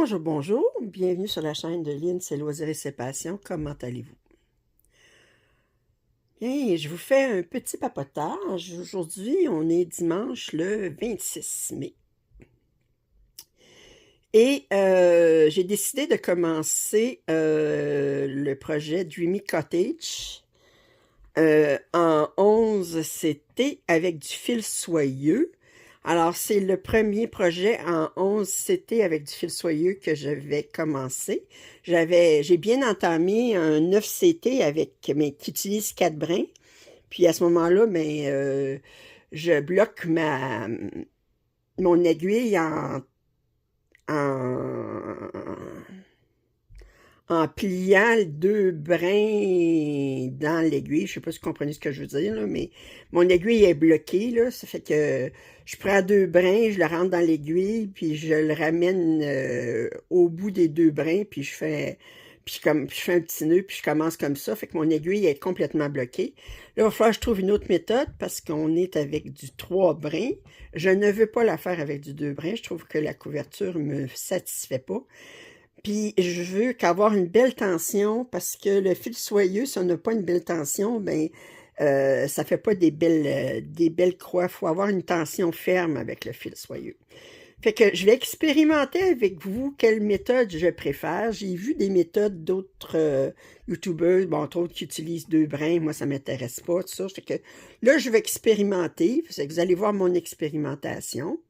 Bonjour, bonjour, bienvenue sur la chaîne de Lynn, c'est Loisirs et ses passions. Comment allez-vous? Bien, je vous fais un petit papotage. Aujourd'hui, on est dimanche le 26 mai. Et j'ai décidé de commencer le projet Dreamy Cottage en 11 CT avec du fil soyeux. Alors, c'est le premier projet en 11 CT avec du fil soyeux que je vais commencer. J'ai bien entamé un 9 CT mais qui utilise 4 brins. Puis à ce moment-là, je bloque mon aiguille en, en pliant deux brins dans l'aiguille. Je sais pas si vous comprenez ce que je veux dire, là, mais mon aiguille est bloquée, là. Ça fait que je prends deux brins, je le rentre dans l'aiguille, puis je le ramène au bout des deux brins, puis je fais un petit nœud, puis je commence comme ça. Fait que mon aiguille est complètement bloquée. Là, il va falloir que je trouve une autre méthode parce qu'on est avec du 3 brins. Je ne veux pas la faire avec du 2 brins. Je trouve que la couverture me satisfait pas. Puis je veux qu'avoir une belle tension parce que le fil soyeux, si on n'a pas une belle tension, ça fait pas des belles croix. Il faut avoir une tension ferme avec le fil soyeux. Fait que je vais expérimenter avec vous quelle méthode je préfère. J'ai vu des méthodes d'autres YouTubers, bon, entre autres qui utilisent 2 brins. Moi, ça m'intéresse pas, tout ça. Fait que là, je vais expérimenter. Fait que vous allez voir mon expérimentation.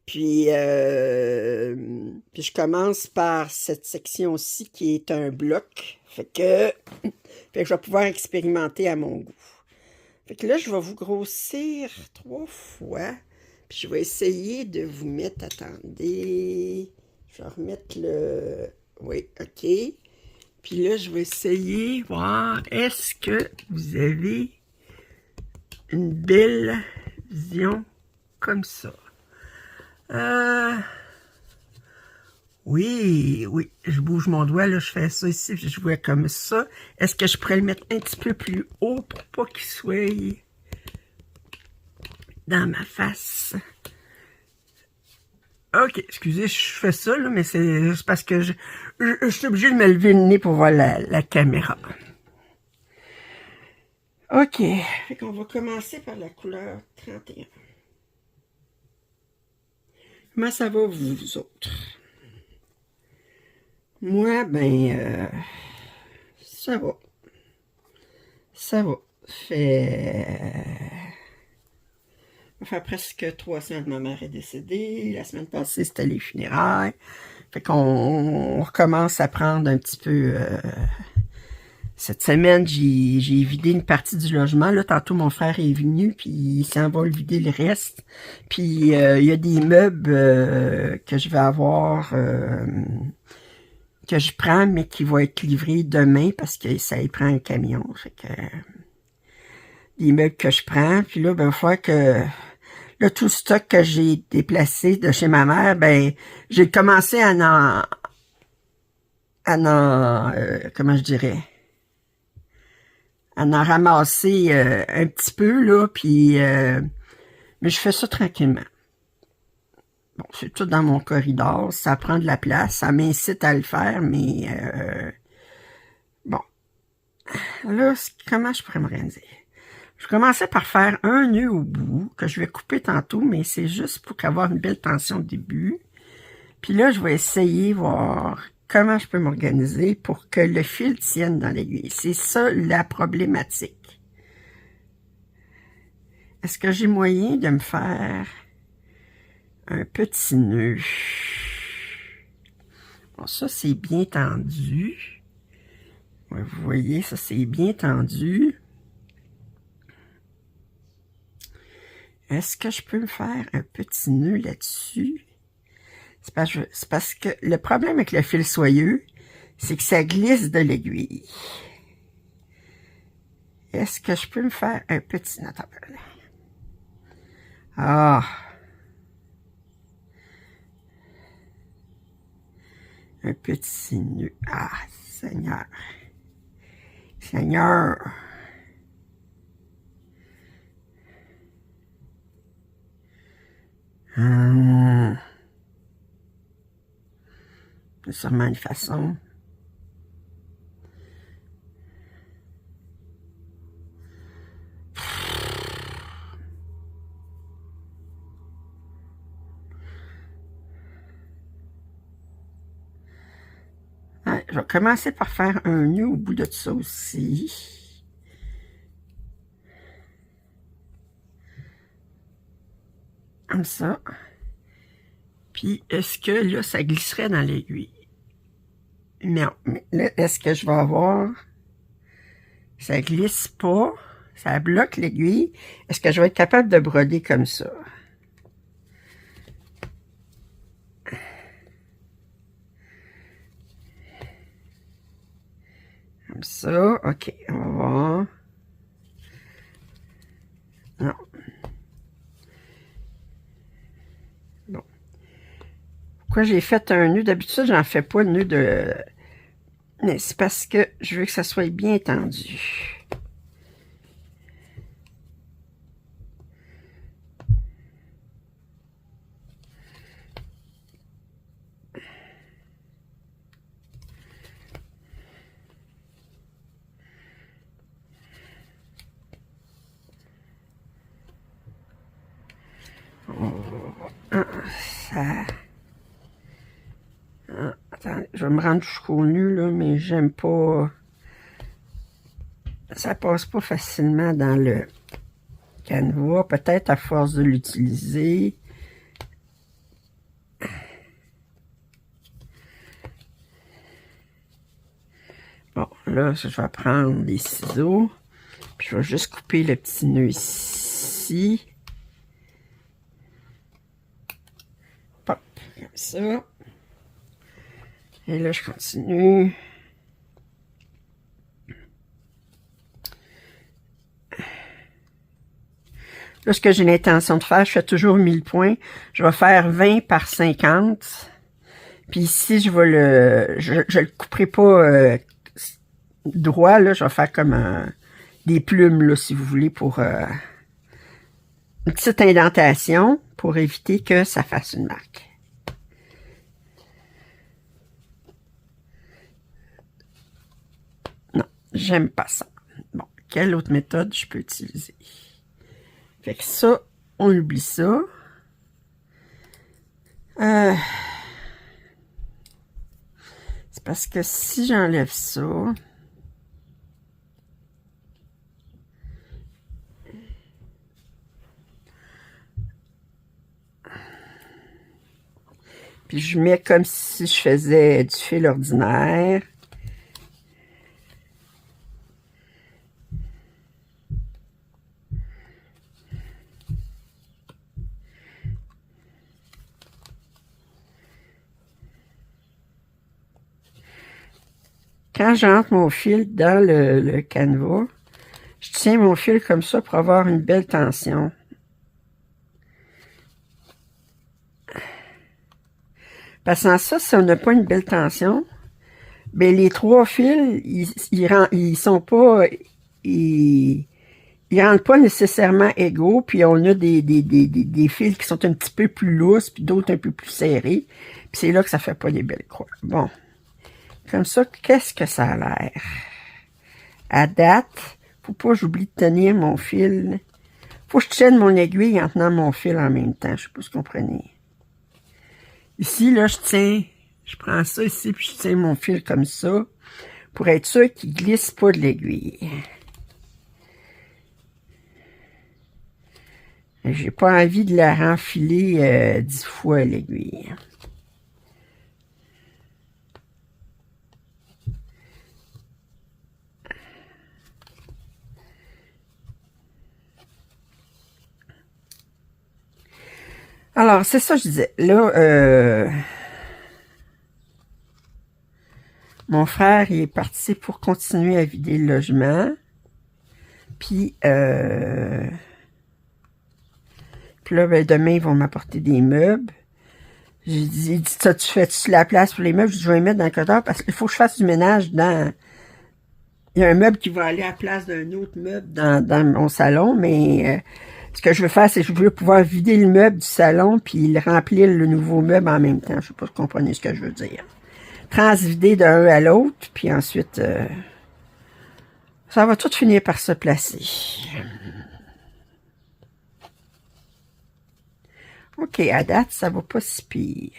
Puis je commence par cette section-ci qui est un bloc. Fait que je vais pouvoir expérimenter à mon goût. Fait que là, je vais vous grossir 3 fois. Puis je vais essayer de vous mettre... Attendez. Je vais remettre le... Oui, OK. Puis là, je vais essayer voir est-ce que vous avez une belle vision comme ça. Oui, oui, je bouge mon doigt, là, je fais ça ici, puis je vois comme ça. Est-ce que je pourrais le mettre un petit peu plus haut pour pas qu'il soit dans ma face? Ok, excusez, je fais ça, là, mais c'est juste parce que je suis obligée de me lever le nez pour voir la caméra. Ok, fait qu'on va commencer par la couleur 31. Comment ça va, vous autres? Moi, ça va. Ça va. Ça fait presque 3 semaines que ma mère est décédée. La semaine passée, c'était les funérailles. Fait qu'on recommence à prendre un petit peu... Cette semaine, j'ai vidé une partie du logement. Là, tantôt, mon frère est venu, puis il s'en va vider le reste. Puis, il y a des meubles que je vais avoir... que je prends, mais qui vont être livrés demain parce que ça y prend un camion. Fait que... des meubles que je prends. Puis là, il va falloir que... Là, tout le stock que j'ai déplacé de chez ma mère, j'ai commencé comment je dirais, à en ramasser un petit peu, là, puis, mais je fais ça tranquillement. Bon, c'est tout dans mon corridor, ça prend de la place, ça m'incite à le faire, mais, bon. Là, comment je pourrais m'organiser? Je commençais par faire un nœud au bout, que je vais couper tantôt, mais c'est juste pour avoir une belle tension au début. Puis là, je vais essayer voir comment je peux m'organiser pour que le fil tienne dans l'aiguille. C'est ça la problématique. Est-ce que j'ai moyen de me faire un petit nœud? Bon, ça, c'est bien tendu. Ouais, vous voyez, ça, c'est bien tendu. Est-ce que je peux me faire un petit nœud là-dessus? C'est parce que le problème avec le fil soyeux, c'est que ça glisse de l'aiguille. Est-ce que je peux me faire un petit nœud? Ah! Un petit nœud. Ah, Seigneur! Seigneur! C'est sûrement une façon. Ouais, je vais commencer par faire un nœud au bout de ça aussi. Comme ça. Puis, est-ce que là, ça glisserait dans l'aiguille? Non. Mais là, est-ce que je vais avoir... Ça glisse pas. Ça bloque l'aiguille. Est-ce que je vais être capable de broder comme ça? Comme ça. OK, on va voir. Non. Bon. Pourquoi j'ai fait un nœud? D'habitude, j'en fais pas de nœud de... Mais c'est parce que je veux que ça soit bien tendu. Ça... Ah, attends, je vais me rendre jusqu'au nœud, là, mais j'aime pas... Ça passe pas facilement dans le canevas, peut-être à force de l'utiliser. Bon, là, je vais prendre des ciseaux, puis je vais juste couper le petit nœud ici. Pop, comme ça. Et là, je continue. Là, ce que j'ai l'intention de faire, je fais toujours 1000 points. Je vais faire 20 par 50. Puis ici, je vais je le couperai pas droit, là. Je vais faire comme des plumes, là, si vous voulez, pour une petite indentation pour éviter que ça fasse une marque. Non, j'aime pas ça. Bon, quelle autre méthode je peux utiliser? Fait que ça, on oublie ça. C'est parce que si j'enlève ça... Puis je mets comme si je faisais du fil ordinaire. Quand j'entre mon fil dans le canevas, je tiens mon fil comme ça pour avoir une belle tension. Parce que sans ça, si on n'a pas une belle tension, ben les trois fils, ils sont pas... Ils rendent pas nécessairement égaux, puis on a des fils qui sont un petit peu plus lousses, puis d'autres un peu plus serrés. Puis c'est là que ça fait pas des belles croix. Bon. Comme ça, qu'est-ce que ça a l'air? À date, faut pas que j'oublie de tenir mon fil. Faut que je tienne mon aiguille en tenant mon fil en même temps. Je sais pas si vous comprenez. Ici, là, je prends ça ici, puis je tiens mon fil comme ça, pour être sûr qu'il glisse pas de l'aiguille. J'ai pas envie de la renfiler 10 fois, l'aiguille. Alors, c'est ça que je disais. Là, mon frère, il est parti pour continuer à vider le logement. Puis là, ben, demain, ils vont m'apporter des meubles. J'ai dit, tu fais-tu la place pour les meubles? Je dis, je vais les mettre dans le comptoir parce qu'il faut que je fasse du ménage dans... Il y a un meuble qui va aller à la place d'un autre meuble dans mon salon, mais ce que je veux faire, c'est que je veux pouvoir vider le meuble du salon puis remplir le nouveau meuble en même temps. Je sais pas si vous comprenez ce que je veux dire. transvider d'un à l'autre, puis ensuite, ça va tout finir par se placer. OK, à date, ça va pas si pire.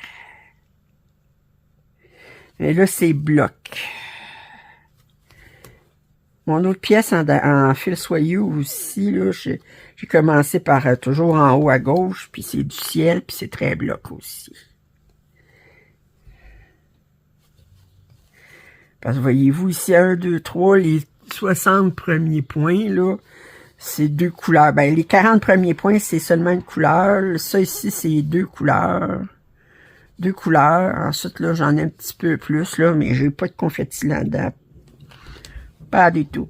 Mais là, c'est bloc. Mon autre pièce en fil soyeux aussi, là, j'ai commencé par toujours en haut à gauche, puis c'est du ciel, puis c'est très bloc aussi. Parce que voyez-vous, ici, 1, 2, 3, les 60 premiers points, là, c'est 2 couleurs. Ben, les 40 premiers points, c'est seulement une couleur. Ça, ici, c'est 2 couleurs. 2 couleurs. Ensuite, là, j'en ai un petit peu plus, là, mais j'ai pas de confetti là-dedans. Pas du tout.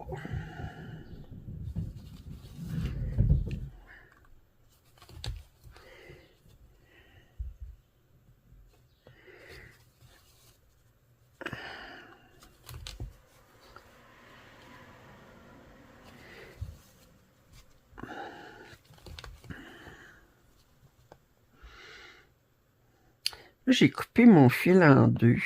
J'ai coupé mon fil en deux.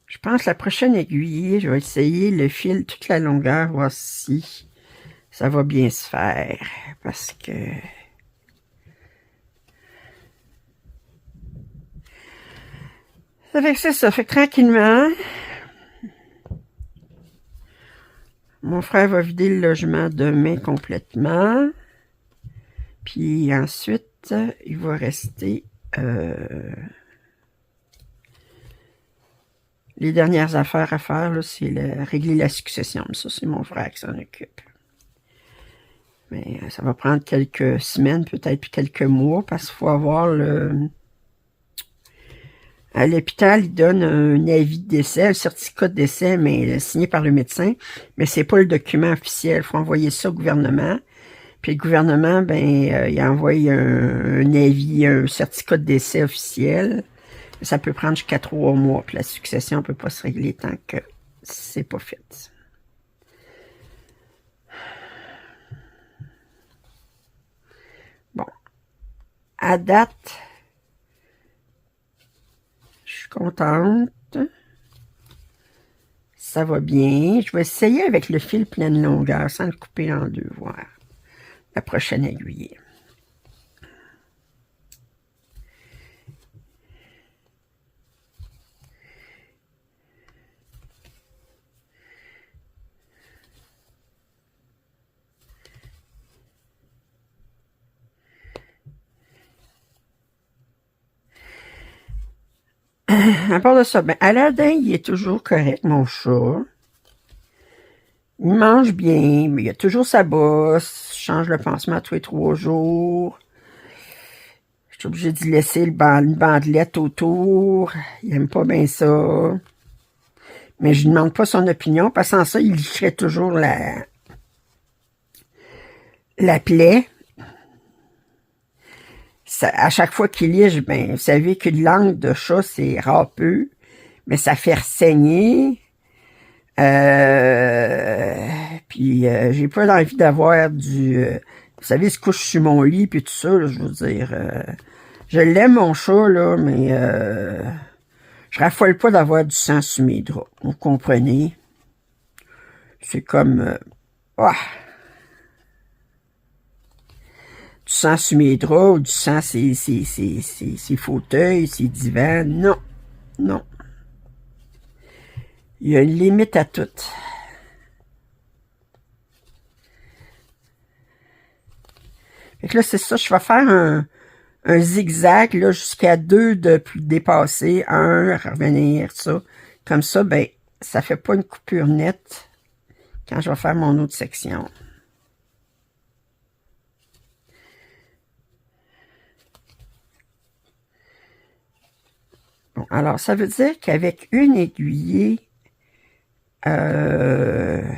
Je pense que la prochaine aiguille, je vais essayer le fil toute la longueur, voir si ça va bien se faire. Parce que... ça fait que c'est ça. Fait que tranquillement, mon frère va vider le logement demain complètement. Puis ensuite, il va rester... les dernières affaires à faire, c'est régler la succession. Ça, c'est mon frère qui s'en occupe. Mais ça va prendre quelques semaines, peut-être, puis quelques mois, parce qu'il faut avoir le... À l'hôpital, il donne un avis de décès, un certificat de décès, mais signé par le médecin. Mais c'est pas le document officiel. Il faut envoyer ça au gouvernement. Puis le gouvernement, ben, il envoie un avis, un certificat de décès officiel. Ça peut prendre jusqu'à 3 mois. Puis la succession ne peut pas se régler tant que c'est pas fait. Bon. À date, je suis contente. Ça va bien. Je vais essayer avec le fil pleine longueur, sans le couper en deux, voir la prochaine aiguille. À part de ça, ben, Aladdin, il est toujours correct, mon chat. Il mange bien, mais il a toujours sa bosse. Je change le pansement tous les 3 jours. Je suis obligée d'y laisser une bandelette autour. Il aime pas bien ça. Mais je ne demande pas son opinion, parce que sans ça, il licherait toujours la plaie. Ça, à chaque fois qu'il liche, ben, vous savez qu'une langue de chat, c'est râpeux, mais ça fait saigner. Puis j'ai pas envie d'avoir du... vous savez, il se couche sur mon lit, puis tout ça, là, je veux dire... je l'aime, mon chat, là, mais... je raffole pas d'avoir du sang sur mes draps. Vous comprenez? C'est comme... du sang sur mes draps, ou du sang sur ses fauteuils, ses divans. Non. Non. Il y a une limite à tout. Fait que là, c'est ça, je vais faire un zigzag, là, jusqu'à 2 de plus dépasser, 1, revenir, ça. Comme ça, ben, ça fait pas une coupure nette quand je vais faire mon autre section. Bon, alors, ça veut dire qu'avec une aiguillée, la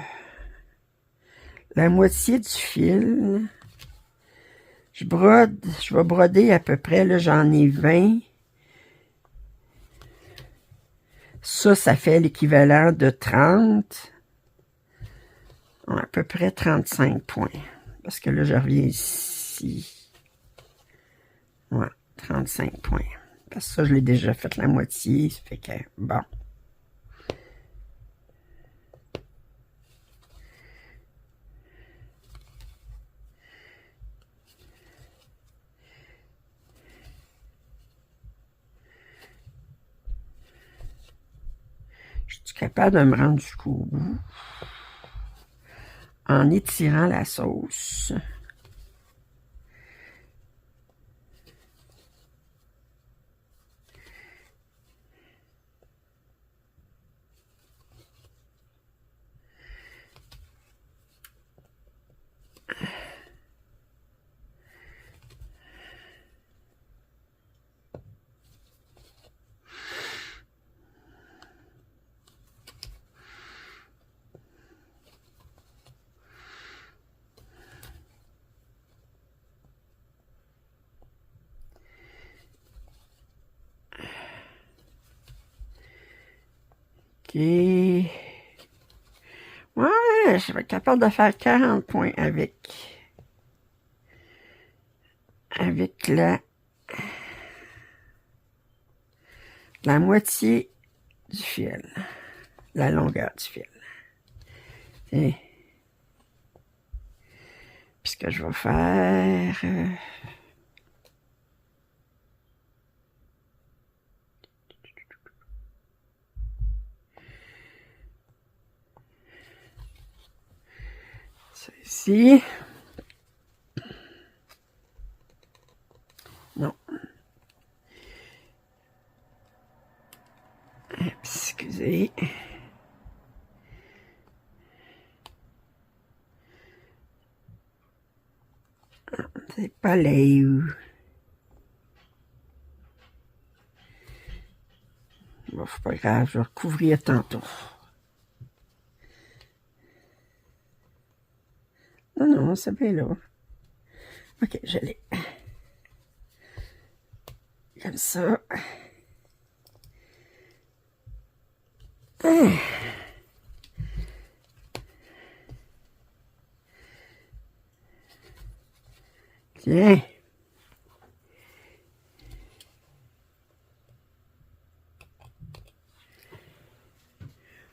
moitié du fil, je vais broder à peu près, là, j'en ai 20. Ça fait l'équivalent de 30. À peu près 35 points. Parce que là, je reviens ici. Ouais, 35 points. Parce que ça, je l'ai déjà fait la moitié. Ça fait que, bon. Je suis capable de me rendre jusqu'au bout en étirant la sauce. OK. Ouais, je vais être capable de faire 40 points avec la moitié du fil, la longueur du fil. Et puis ce que je vais faire... ça ici. Non. Excusez. C'est pas l'air. Bon, c'est pas grave, je vais recouvrir tantôt. Non, non, c'est bien là. OK, je l'ai. Comme ça. Ah. Tiens.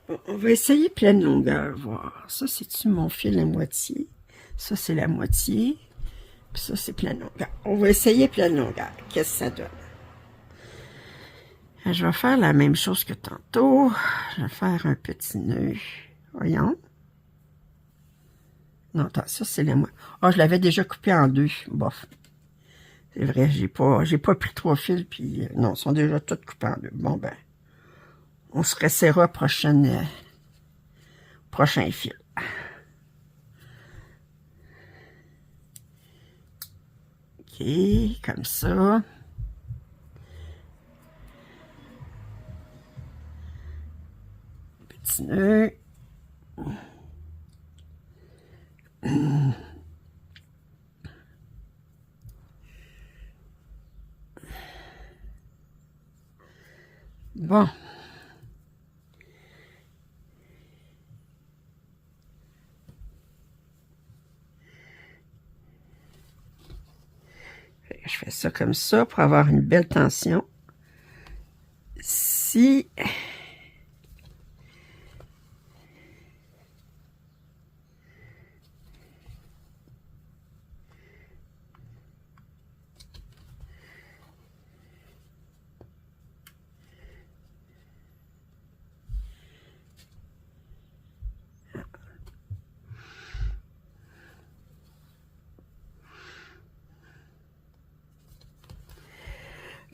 Bon, on va essayer pleine longueur, voir. Ça, c'est-tu mon fil à moitié? Ça, c'est la moitié. Puis ça, c'est pleine longueur. On va essayer pleine longueur. Qu'est-ce que ça donne? Je vais faire la même chose que tantôt. Je vais faire un petit nœud. Voyons. Non, attends, ça, c'est la moitié. Ah, je l'avais déjà coupé en deux. Bof. C'est vrai, j'ai pas pris 3 fils, puis non, ils sont déjà tous coupés en deux. Bon, ben, on se resserrera prochain fil. OK, comme ça. Petit nœud. Bon. Je fais ça comme ça pour avoir une belle tension. Si...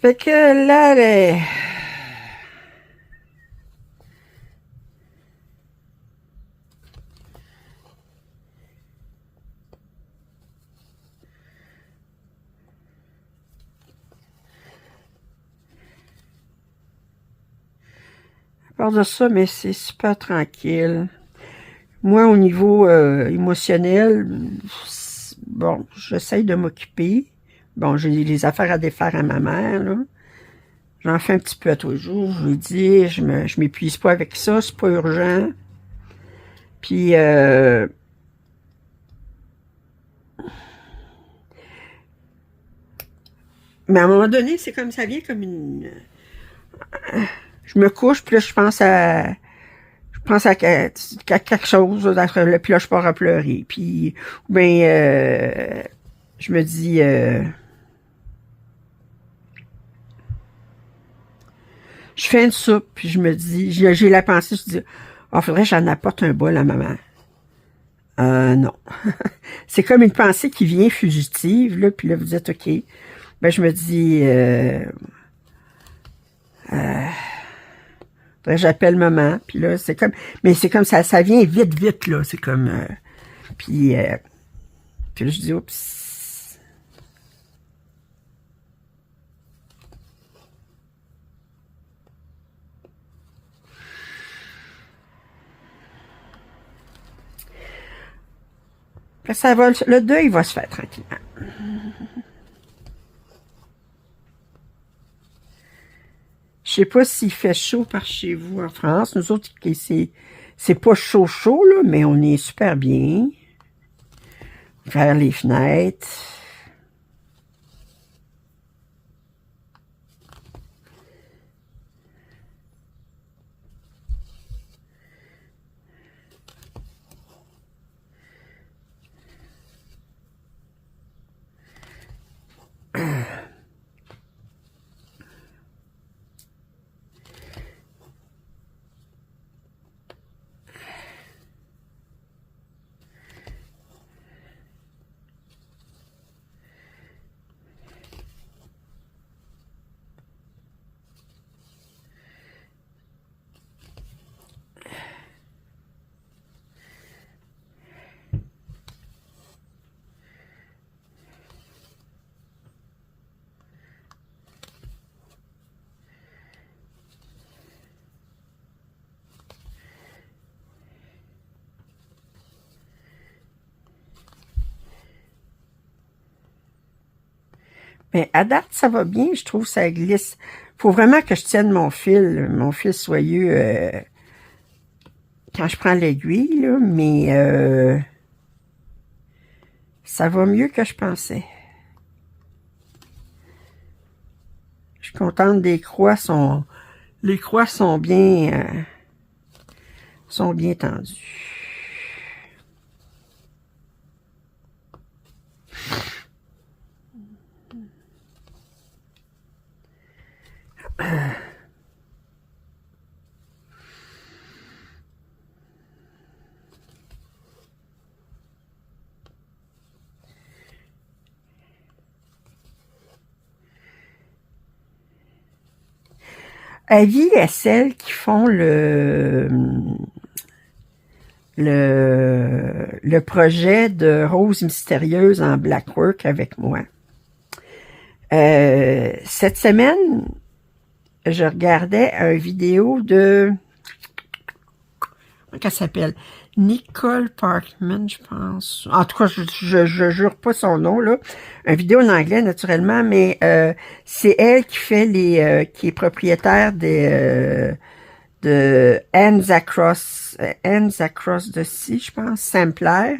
Fait que là, à part de ça, mais c'est super tranquille. Moi, au niveau émotionnel, bon, j'essaye de m'occuper. Bon, j'ai les affaires à défaire à ma mère, là. J'en fais un petit peu à tous les jours. Je lui dis, je m'épuise pas avec ça, c'est pas urgent. Puis, Mais à un moment donné, c'est comme ça vient comme une... Je me couche, puis là, je pense à... Je pense à quelque chose, là, puis là, je pars à pleurer. Puis, ben, je me dis... je fais une soupe, puis je me dis... J'ai la pensée, je dis... Ah, faudrait que j'en apporte un bol à maman. Non. C'est comme une pensée qui vient fugitive, là, puis là, vous dites, OK. Ben, je me dis... j'appelle maman, puis là, c'est comme... Mais c'est comme ça vient vite, vite, là. C'est comme... puis là, je dis, oups. Puis ça va, le deuil va se faire tranquillement. Je sais pas s'il fait chaud par chez vous en France. Nous autres, c'est pas chaud, chaud, là, mais on est super bien. Vers les fenêtres. Mais à date, ça va bien, je trouve, ça glisse. Faut vraiment que je tienne mon fil soyeux, quand je prends l'aiguille, là, mais ça va mieux que je pensais. Je suis contente des croix, les croix sont bien tendues. Avis à celles qui font le projet de Rose Mystérieuse en Blackwork avec moi. Cette semaine, je regardais une vidéo de... Comment elle s'appelle? Nicole Parkman, je pense. En tout cas, je jure pas son nom, là. Une vidéo en anglais, naturellement, mais c'est elle qui fait qui est propriétaire de Hands Across the Sea, je pense, Sampler.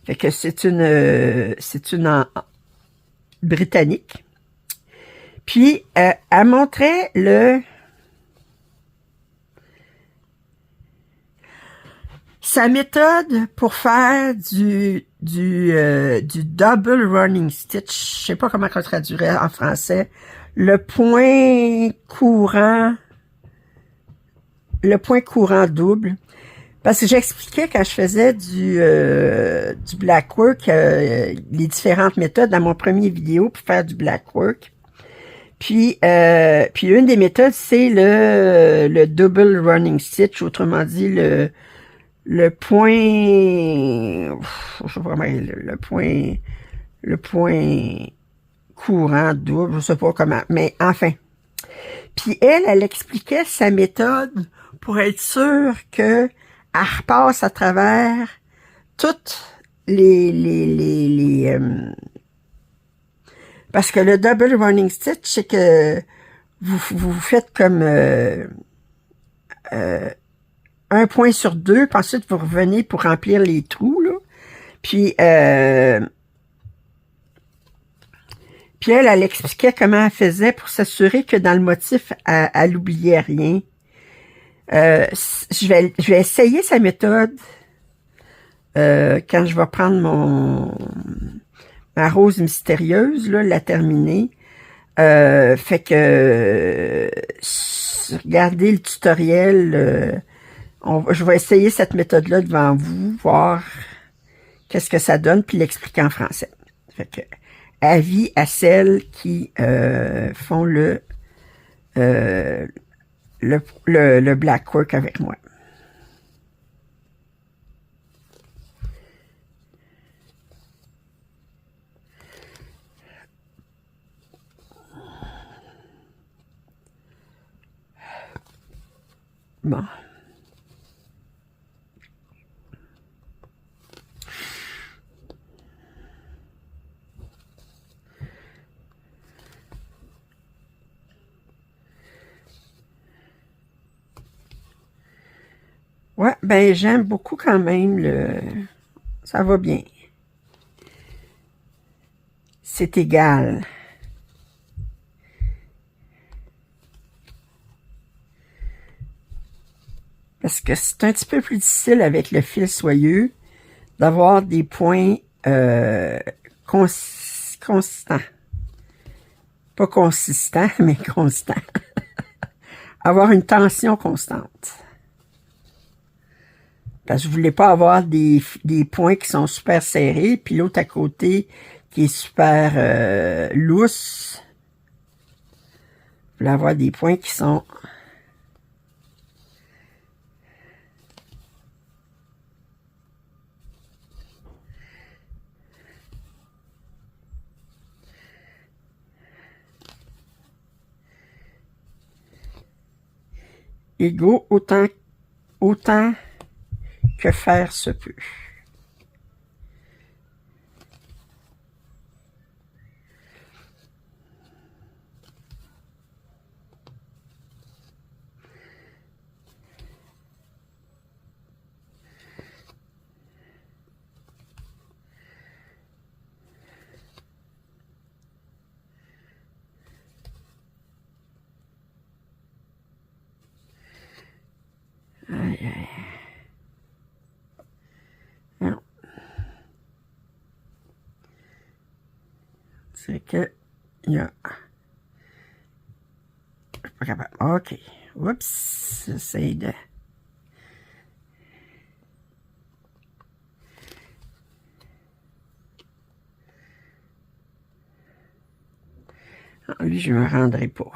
Fait que c'est une britannique. Puis, elle montrait sa méthode pour faire du double running stitch. Je sais pas comment on traduirait en français. Le point courant double. Parce que j'expliquais quand je faisais du blackwork, les différentes méthodes dans mon premier vidéo pour faire du blackwork. Puis une des méthodes, c'est le double running stitch, autrement dit le point, je sais pas comment, le point courant double, je sais pas comment, mais enfin. Puis elle expliquait sa méthode pour être sûre que elle repasse à travers toutes parce que le double running stitch, c'est que vous faites comme un point sur deux, puis ensuite vous revenez pour remplir les trous, là. Puis Puis elle expliquait comment elle faisait pour s'assurer que dans le motif, elle n'oubliait rien. Je vais essayer sa méthode quand je vais prendre ma rose mystérieuse, là, la terminer. Fait que regardez le tutoriel. Je vais essayer cette méthode-là devant vous, voir qu'est-ce que ça donne, puis l'expliquer en français. Fait que avis à celles qui font le black work avec moi. Bon. Ouais, ben j'aime beaucoup quand même ça va bien. C'est égal. Parce que c'est un petit peu plus difficile avec le fil soyeux d'avoir des points constants. Pas consistants, mais constants. Avoir une tension constante. Parce que je voulais pas avoir des points qui sont super serrés, puis l'autre à côté qui est super lousse. Je voulais avoir des points qui sont égaux autant que faire se peut. Aïe, aïe. Non. C'est que il y a... Je suis pas capable. OK. Oups. J'essaie de... Ah, lui, je me rendrai pas.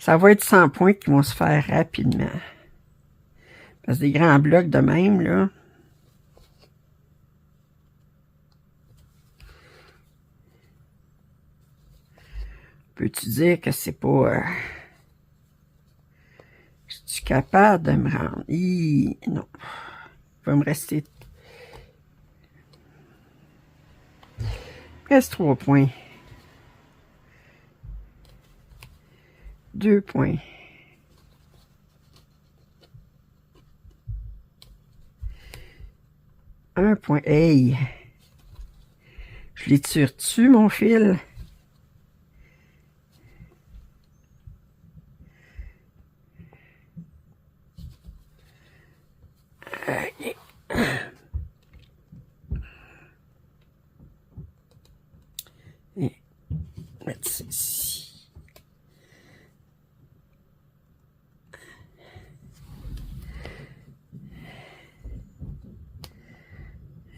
Ça va être 100 points qui vont se faire rapidement. Parce que des grands blocs de même, là. Peux-tu dire que c'est pas... je suis capable de me rendre? Non. Il va me rester... Il reste 3 points. 2 points. 1 point. Hey! Je les tire dessus, mon fil? OK. Et mettre ça ici.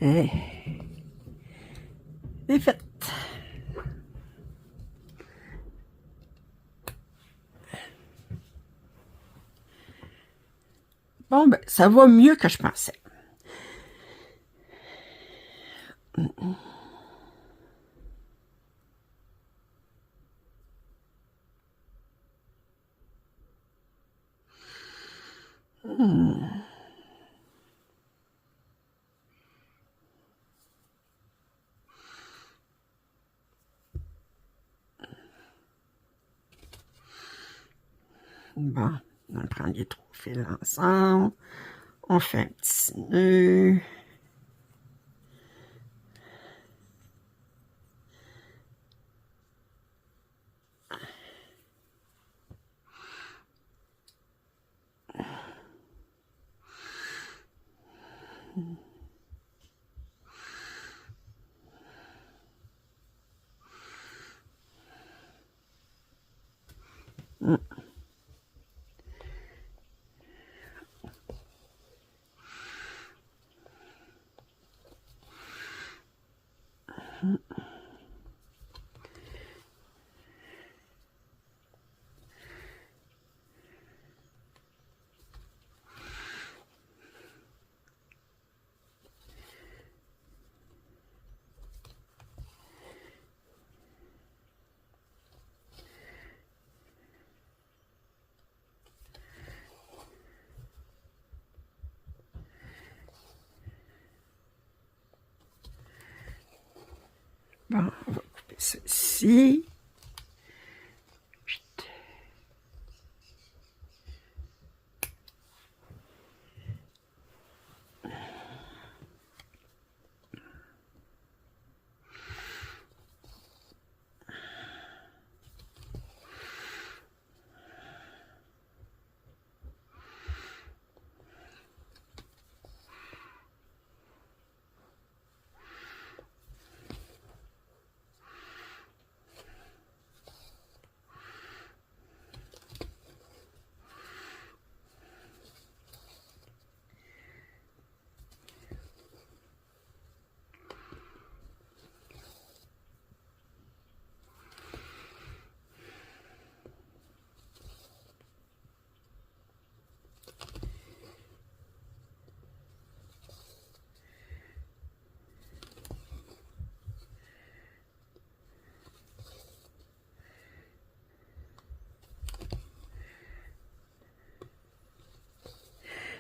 Et c'est fait. Bon, ben, ça va mieux que je pensais. Bon, on prend les 3 fils ensemble. On fait un petit nœud. Bon, on va couper ça ici.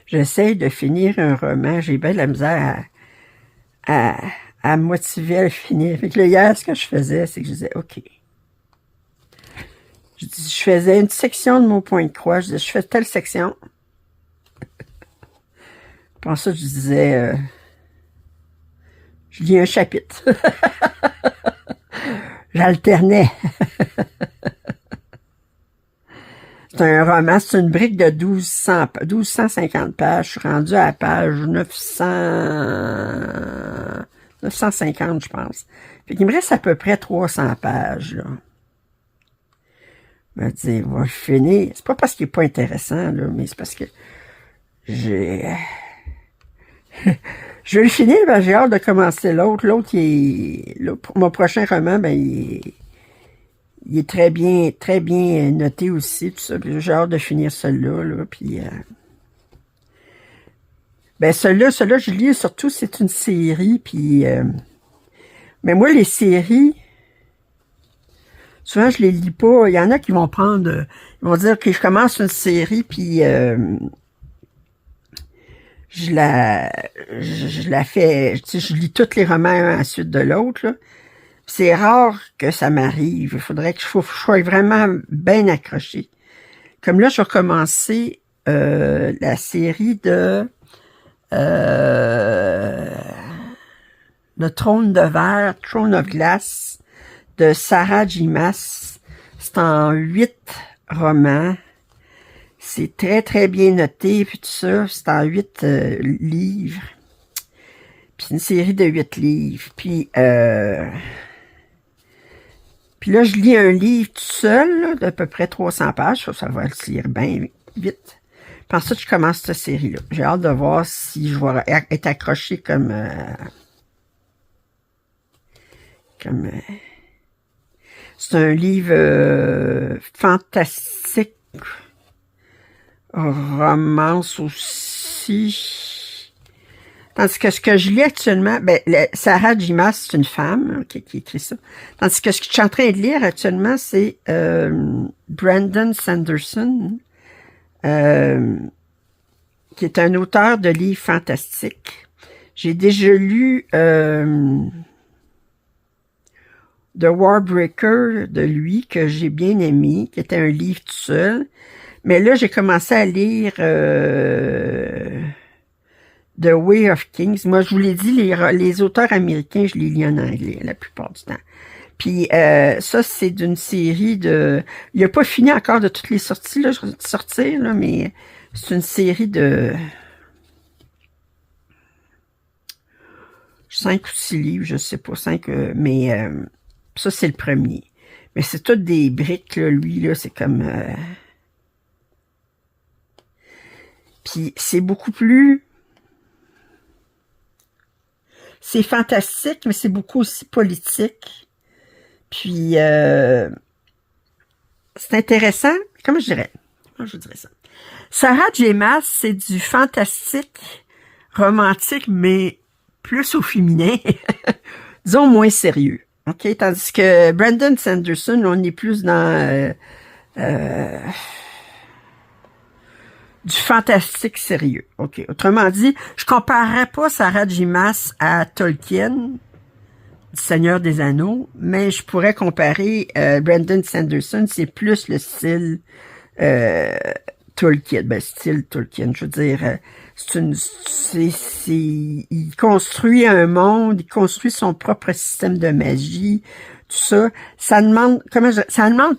J'essaie de finir un roman. J'ai bien de la misère à me motiver à le finir. Fait que là, hier, ce que je faisais, c'est que je disais, OK. Je faisais une section de mon point de croix. Je disais, je fais telle section. Puis ensuite, je disais, je lis un chapitre. J'alternais. C'est un roman, c'est une brique de 1250 pages. Je suis rendue à la page 950, je pense. Fait qu'il me reste à peu près 300 pages, là. Je me dis, va le finir. C'est pas parce qu'il est pas intéressant, là, mais c'est parce que j'ai... je vais le finir, ben, j'ai hâte de commencer l'autre. L'autre, mon prochain roman, ben, il est très bien noté aussi, tout ça. J'ai hâte de finir celui-là, là, puis... ben, celui-là, je lis surtout, c'est une série, puis... mais moi, les séries, souvent, je les lis pas. Il y en a qui vont prendre... ils vont dire que je commence une série, puis... je la fais... Tu sais, je lis tous les romans un à la suite de l'autre, là. C'est rare que ça m'arrive. Il faudrait que je sois vraiment bien accroché. Comme là, je vais commencer la série de Le Trône de Verre, Throne of Glass, de Sarah J. Maas. C'est en 8 romans. C'est très, très bien noté, puis tout ça. C'est en 8 livres. Puis c'est une série de 8 livres. Puis là, je lis un livre tout seul, là, d'à peu près 300 pages. Ça va le lire bien vite. Puis ensuite, je commence cette série-là. J'ai hâte de voir si je vais être accroché comme... c'est un livre fantastique. Romance aussi. Tandis que ce que je lis actuellement, ben, Sarah J. Maas, c'est une femme qui écrit ça. Tandis que ce que je suis en train de lire actuellement, c'est Brandon Sanderson, qui est un auteur de livres fantastiques. J'ai déjà lu The Warbreaker de lui, que j'ai bien aimé, qui était un livre tout seul. Mais là, j'ai commencé à lire The Way of Kings. Moi, je vous l'ai dit, les auteurs américains, je les lis en anglais la plupart du temps. Puis ça, c'est d'une série de... Il n'a pas fini encore de toutes les sorties, là, sortir, là, mais c'est une série de 5 ou 6 livres, je sais pas, 5, mais ça, c'est le premier. Mais c'est toutes des briques, là, lui, là, c'est comme... Puis c'est beaucoup plus... C'est fantastique, mais c'est beaucoup aussi politique. Puis, c'est intéressant. Comment je dirais? Comment je dirais ça? Sarah J. Maas, c'est du fantastique, romantique, mais plus au féminin. Disons moins sérieux. OK? Tandis que Brandon Sanderson, on est plus dans du fantastique sérieux. OK? Autrement dit, je comparerais pas Sarah J. Maas à Tolkien, du Seigneur des Anneaux, mais je pourrais comparer Brandon Sanderson, c'est plus le style Tolkien, style Tolkien, je veux dire, il construit un monde, il construit son propre système de magie, tout ça, ça demande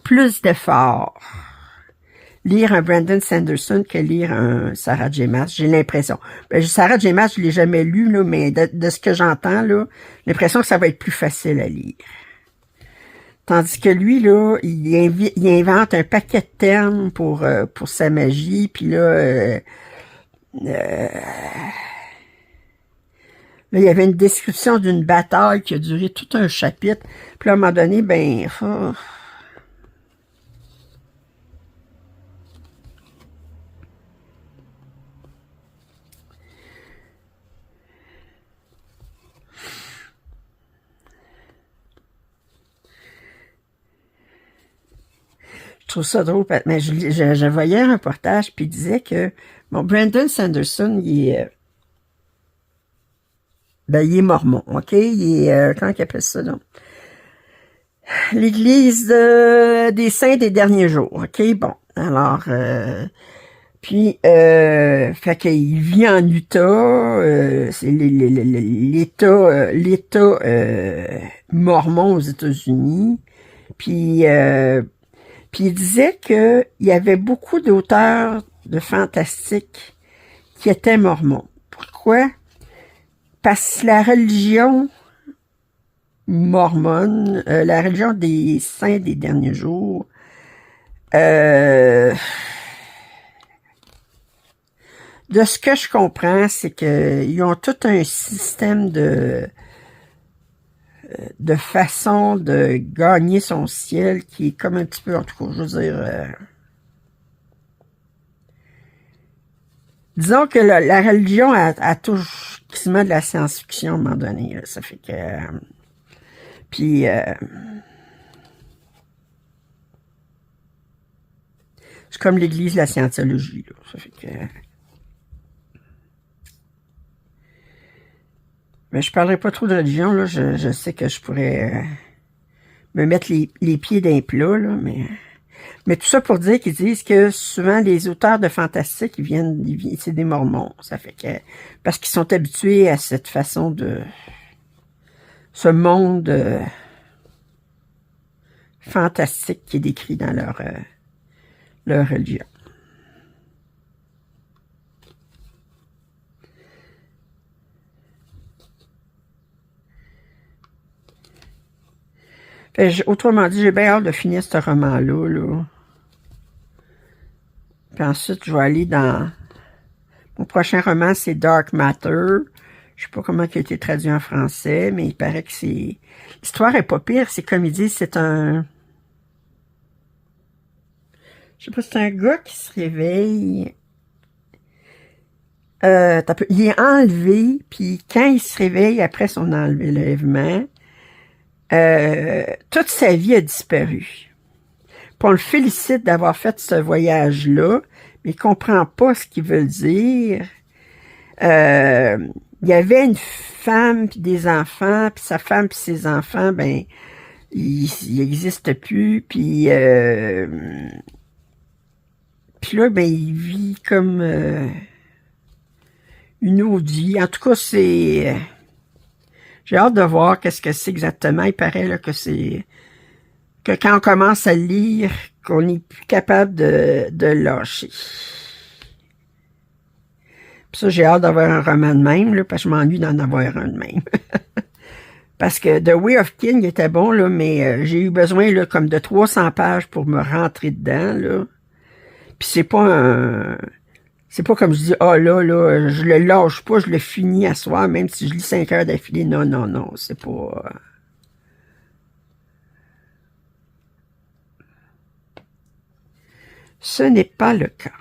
plus d'efforts. Lire un Brandon Sanderson que lire un Sarah J. Maas, j'ai l'impression. Sarah J. Maas, je l'ai jamais lu, là, mais de ce que j'entends, là, j'ai l'impression que ça va être plus facile à lire. Tandis que lui, là, il invente un paquet de termes pour sa magie, puis là, là, il y avait une description d'une bataille qui a duré tout un chapitre, puis là, à un moment donné, je trouve ça drôle, mais je voyais un reportage, puis il disait que, bon, Brandon Sanderson, il est mormon, OK? Il est, comment il appelle ça, donc? L'Église des Saints des Derniers Jours, OK? Bon, alors, puis, fait qu'il vit en Utah, c'est l'État mormon aux États-Unis, puis il disait qu'il y avait beaucoup d'auteurs de fantastique qui étaient mormons. Pourquoi? Parce que la religion mormone, la religion des saints des derniers jours, de ce que je comprends, c'est qu'ils ont tout un système de façon de gagner son ciel qui est comme un petit peu, en tout cas, je veux dire... disons que la religion a touche quasiment de la science-fiction à un moment donné. Là, ça fait que... puis... c'est comme l'Église de la scientologie. Là, ça fait que... mais je parlerai pas trop de religion, là. Je sais que je pourrais me mettre les pieds d'un plat, là, mais tout ça pour dire qu'ils disent que souvent les auteurs de fantastique, c'est des mormons. Ça fait que parce qu'ils sont habitués à cette façon de ce monde fantastique qui est décrit dans leur religion. Autrement dit, j'ai bien hâte de finir ce roman-là. Là. Puis ensuite, je vais aller dans... Mon prochain roman, c'est Dark Matter. Je sais pas comment il a été traduit en français, mais il paraît que c'est... L'histoire est pas pire, c'est comme ils disent, c'est un... Je sais pas, c'est un gars qui se réveille... il est enlevé, puis quand il se réveille après son enlèvement... toute sa vie a disparu. Puis on le félicite d'avoir fait ce voyage-là, mais il comprend pas ce qu'il veut dire. Il y avait une femme puis des enfants, puis sa femme puis ses enfants, ils n'existent plus, puis Puis là, ben, il vit comme une autre vie. En tout cas, c'est... j'ai hâte de voir qu'est-ce que c'est exactement. Il paraît là, que c'est... que quand on commence à le lire, qu'on n'est plus capable de lâcher. Puis ça, j'ai hâte d'avoir un roman de même, là, parce que je m'ennuie d'en avoir un de même. Parce que The Way of King était bon, là, mais j'ai eu besoin là, comme de 300 pages pour me rentrer dedans. Là. Puis c'est pas un... c'est pas comme je dis, ah là, je le lâche pas, je le finis à soir, même si je lis 5 heures d'affilée. Non, non, non, c'est pas... Ce n'est pas le cas.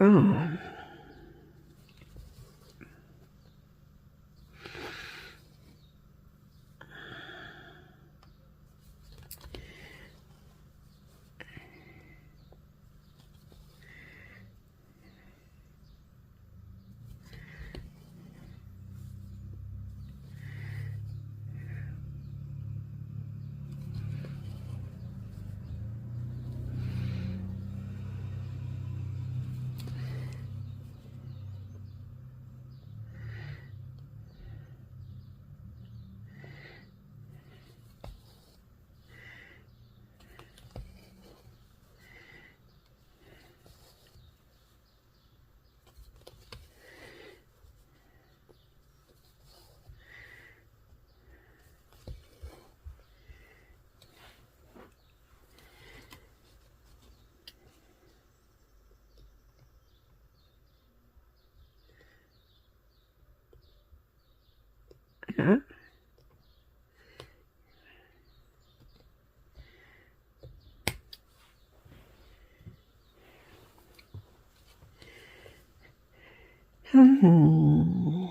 Ah, bon. Hein? Hum.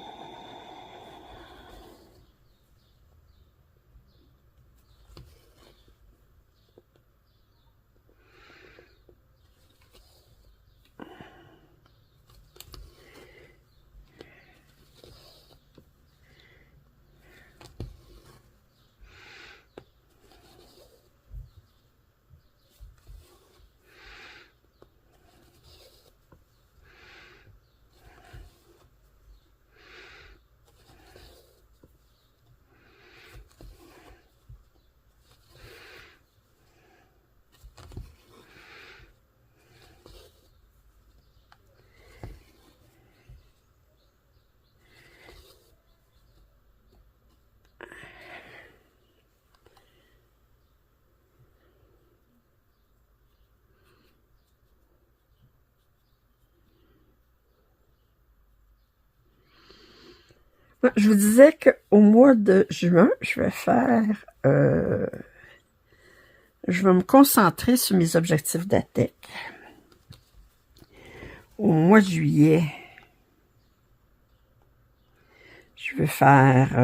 Je vous disais qu'au mois de juin, je vais faire... je vais me concentrer sur mes objectifs d'ATEC. Au mois de juillet, je vais faire...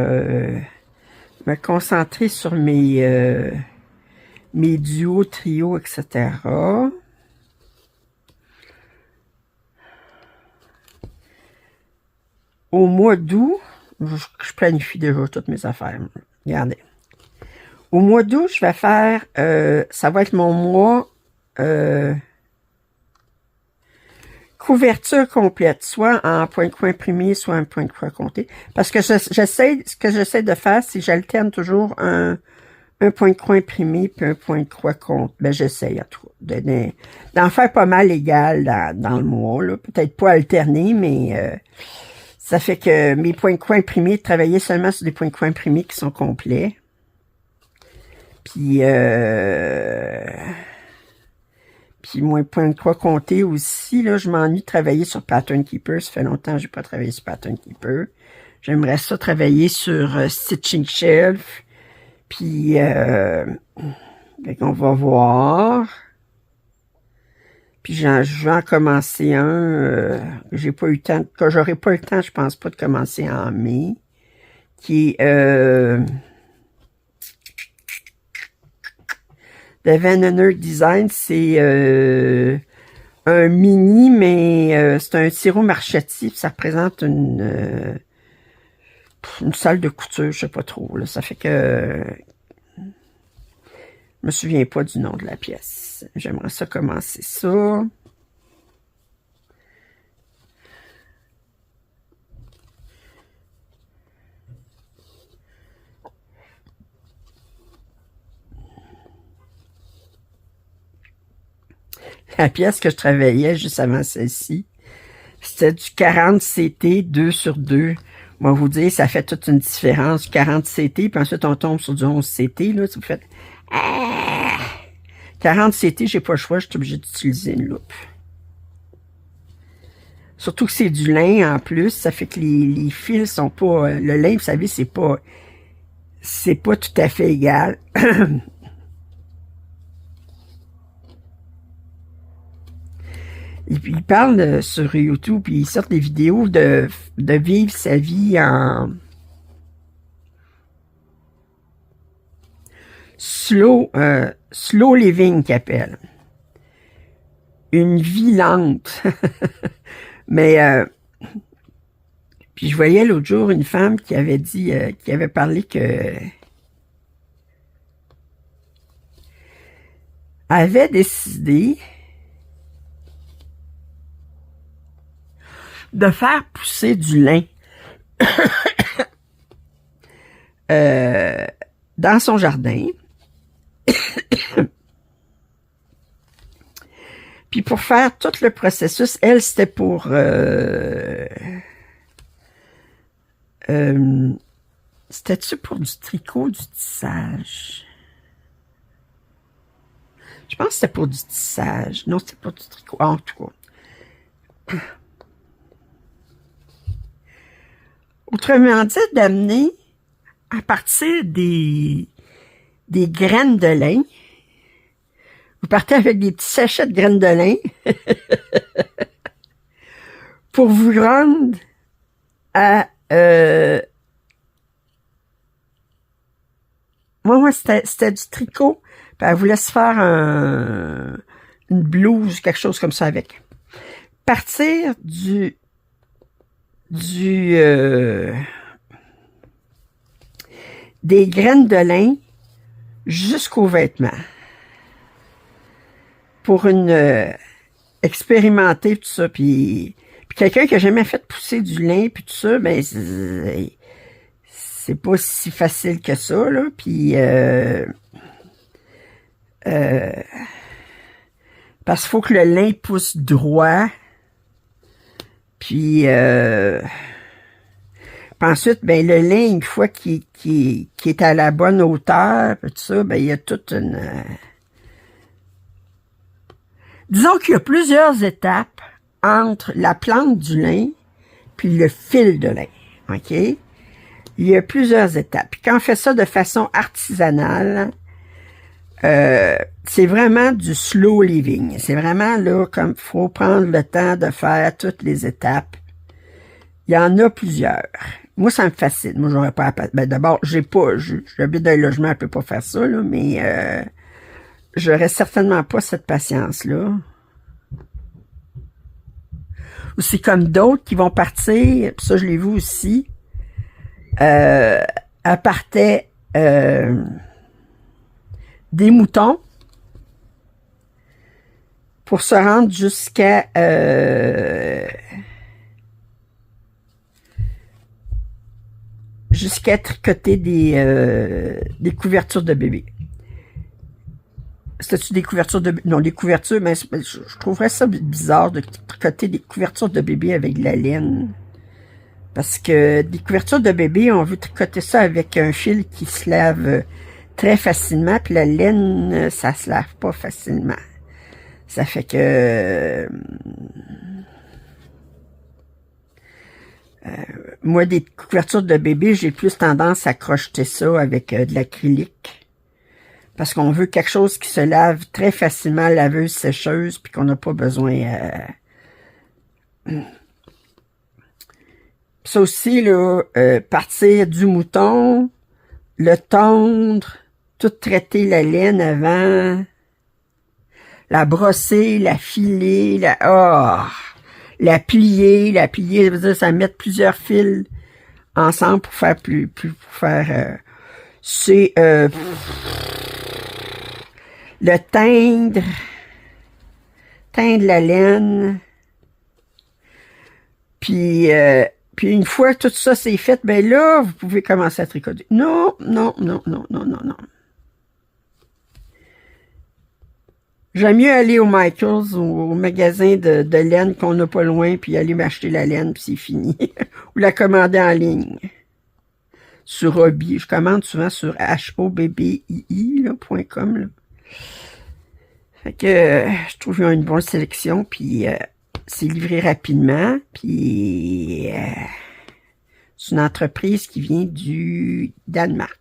me concentrer sur mes duos, trios, etc. Au mois d'août, je planifie déjà toutes mes affaires. Regardez. Au mois d'août, je vais faire, ça va être mon mois couverture complète, soit en point de croix imprimé, soit en point de croix compté. Parce que ce que j'essaie de faire, c'est que j'alterne toujours un point de croix imprimé puis un point de croix compté. Ben, j'essaie, en tout cas, d'en faire pas mal égal dans le mois, là. Peut-être pas alterner, mais ça fait que mes points de croix imprimés, de travailler seulement sur des points de croix imprimés qui sont complets. Puis mon point de croix compté aussi, là, je m'ennuie de travailler sur Pattern Keeper. Ça fait longtemps que j'ai pas travaillé sur Pattern Keeper. J'aimerais ça travailler sur Stitching Shelf. Puis, on va voir. Puis je vais en commencer un. J'ai pas eu le temps, que j'aurai pas le temps, je pense pas, de commencer en mai. Qui est The Van Hunter Design, c'est un mini, mais c'est un tiro marchetti, ça représente une salle de couture, je sais pas trop. Là. Ça fait que je me souviens pas du nom de la pièce. J'aimerais ça commencer ça. La pièce que je travaillais juste avant celle-ci, c'était du 40 CT 2 sur 2. Moi, vous dire, ça fait toute une différence. 40 CT, puis ensuite on tombe sur du 11 CT, là, vous faites 40 CT, j'ai pas le choix, je suis obligé d'utiliser une loupe. Surtout que c'est du lin en plus, ça fait que les fils sont pas... le lin, vous savez, c'est pas tout à fait égal. Il parle sur YouTube, puis il sort des vidéos de vivre sa vie en slow living, qu'il appelle. Une vie lente. Mais, puis je voyais l'autre jour une femme qui avait dit, qui avait parlé que avait décidé de faire pousser du lin dans son jardin. Puis pour faire tout le processus, elle, c'était pour c'était-tu pour du tricot, du tissage? Je pense que c'était pour du tissage. Non, c'était pour du tricot. En tout cas. Autrement dit, d'amener à partir des graines de lin. Vous partez avec des petits sachets de graines de lin pour vous rendre à... moi, c'était du tricot. Puis elle voulait se faire une blouse, quelque chose comme ça avec. Partir des graines de lin jusqu'aux vêtements. Pour expérimenter tout ça, puis quelqu'un qui a jamais fait pousser du lin, puis tout ça, ben c'est pas si facile que ça, là, puis parce qu'il faut que le lin pousse droit, puis ensuite, ben le lin, une fois qu'il est à la bonne hauteur, puis tout ça, ben il y a toute une... Disons qu'il y a plusieurs étapes entre la plante du lin puis le fil de lin, OK? Il y a plusieurs étapes. Puis quand on fait ça de façon artisanale, c'est vraiment du slow living. C'est vraiment là, comme il faut prendre le temps de faire toutes les étapes. Il y en a plusieurs. Moi, ça me fascine. Moi, j'aurais pas... Ben, d'abord, j'habite dans un logement, je peux pas faire ça, là, mais... j'aurais certainement pas cette patience-là. Ou c'est comme d'autres qui vont partir, ça je l'ai vu aussi, elle partait des moutons pour se rendre jusqu'à tricoter des couvertures de bébé. C'était-tu des couvertures de... Non, des couvertures, mais je trouverais ça bizarre de tricoter des couvertures de bébé avec de la laine. Parce que des couvertures de bébé, on veut tricoter ça avec un fil qui se lave très facilement, puis la laine, ça se lave pas facilement. Ça fait que... moi, des couvertures de bébé, j'ai plus tendance à crocheter ça avec de l'acrylique. Parce qu'on veut quelque chose qui se lave très facilement, laveuse, sécheuse, puis qu'on n'a pas besoin... Ça aussi, là, partir du mouton, le tondre, tout traiter la laine avant, la brosser, la filer, la plier, ça veut dire ça mettre plusieurs fils ensemble pour faire c'est le teindre la laine, puis une fois tout ça c'est fait, ben là, vous pouvez commencer à tricoter. Non, non, non, non, non, non, non. J'aime mieux aller au Michaels, au magasin de laine qu'on n'a pas loin, puis aller m'acheter la laine, puis c'est fini. Ou la commander en ligne. Sur Hobby. Je commande souvent sur hobbii.com. Là. Fait que je trouve qu'il y a une bonne sélection, puis c'est livré rapidement, puis c'est une entreprise qui vient du Danemark.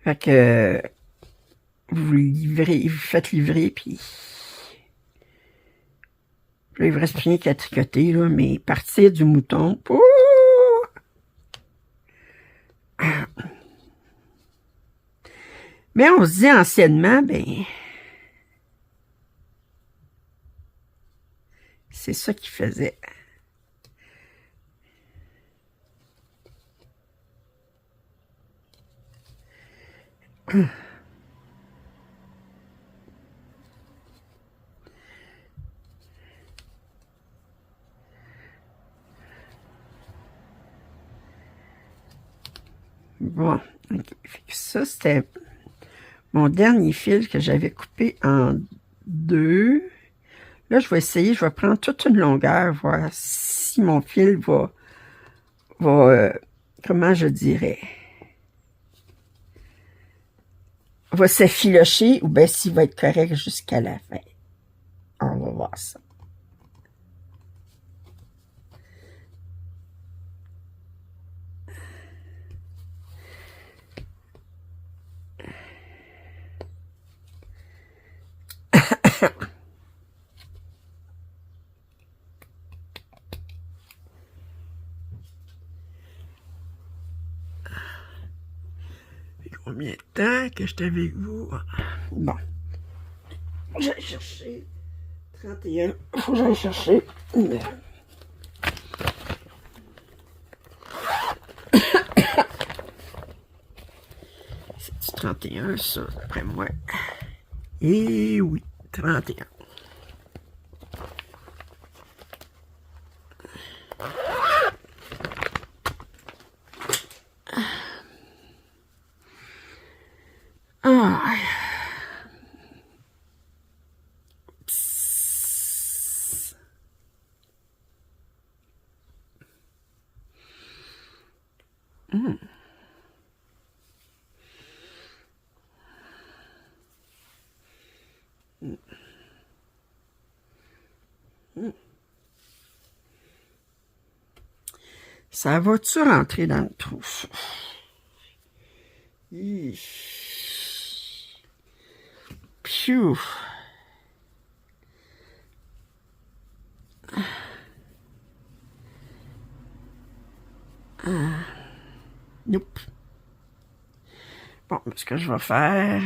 Fait que vous faites livrer, puis là, il vous reste rien qu'à tricoter, là, mais partir du mouton, mais on se dit anciennement, ben, c'est ça qu'il faisait. Bon, okay. Ça, c'était mon dernier fil que j'avais coupé en deux. Là, je vais essayer, je vais prendre toute une longueur, voir si mon fil va comment je dirais, va s'effilocher ou bien s'il va être correct jusqu'à la fin. On va voir ça. Combien de temps que j'étais avec vous? Bon. J'allais chercher 31. Faut que j'aille chercher. C'est du 31, ça, d'après moi. Et oui, 31. Ah. Ça va-tu rentrer dans le trou? Piou! Nope. Bon, ce que je vais faire...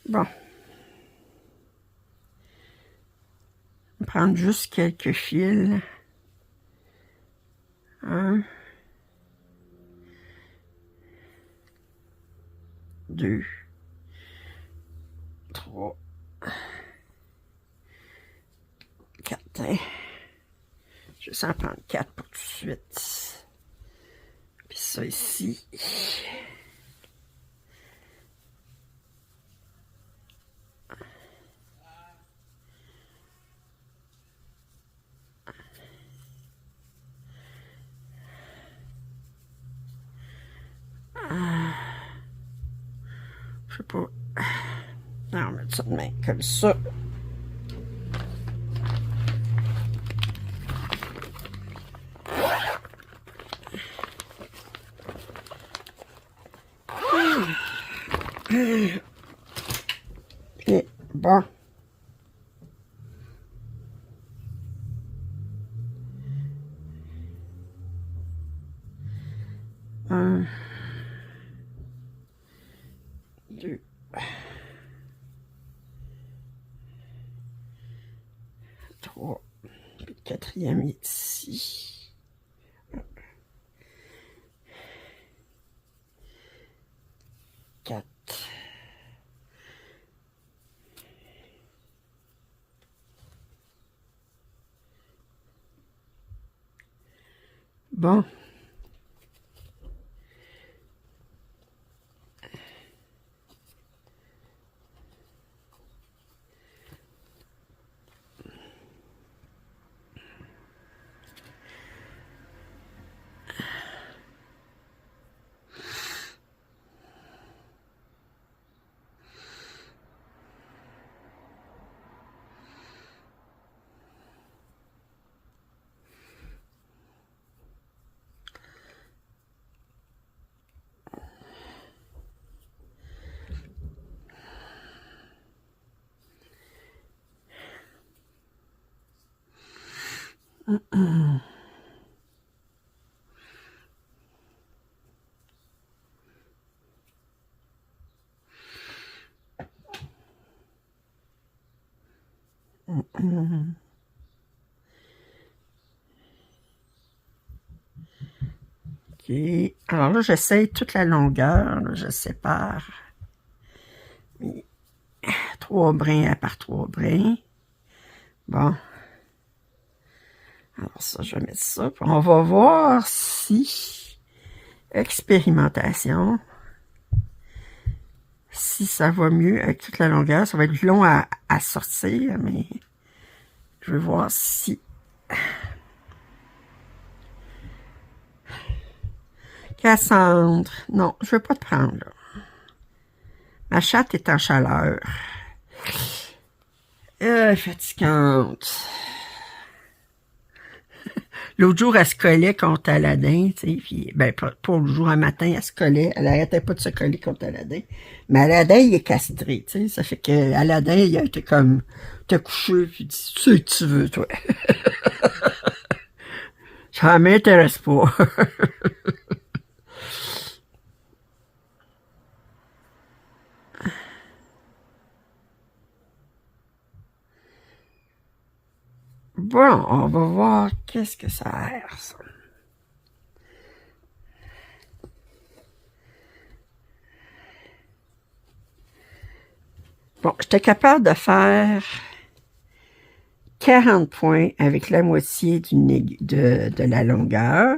Bon. prendre juste quelques fils. 1, 2, 3, 4. Je vais en prendre 4 pour tout de suite. Puis ça ici. Je sais pas. Non, on va mettre ça de main comme ça. Et bon. Un, 2, 3. Puis le quatrième est ici. 4. Bon. OK. Alors là, j'essaye toute la longueur. Là, je sépare. 3 brins par 3 brins. Bon. Alors ça, je vais mettre ça. Puis on va voir si expérimentation. Si ça va mieux avec toute la longueur. Ça va être long à sortir, mais je vais voir si... Cassandre. Non, je ne vais pas te prendre, là. Ma chatte est en chaleur. Fatigante. L'autre jour, elle se collait contre Aladdin, tu sais, puis, ben, pas le jour, un matin, elle se collait, elle arrêtait pas de se coller contre Aladdin. Mais Aladdin, il est castré, tu sais, ça fait que Aladdin, il a été comme, t'as couché, puis dit, tu sais que tu veux, toi. Ça m'intéresse pas. Bon, on va voir qu'est-ce que ça a l'air, ça. Bon, j'étais capable de faire 40 points avec la moitié de la longueur.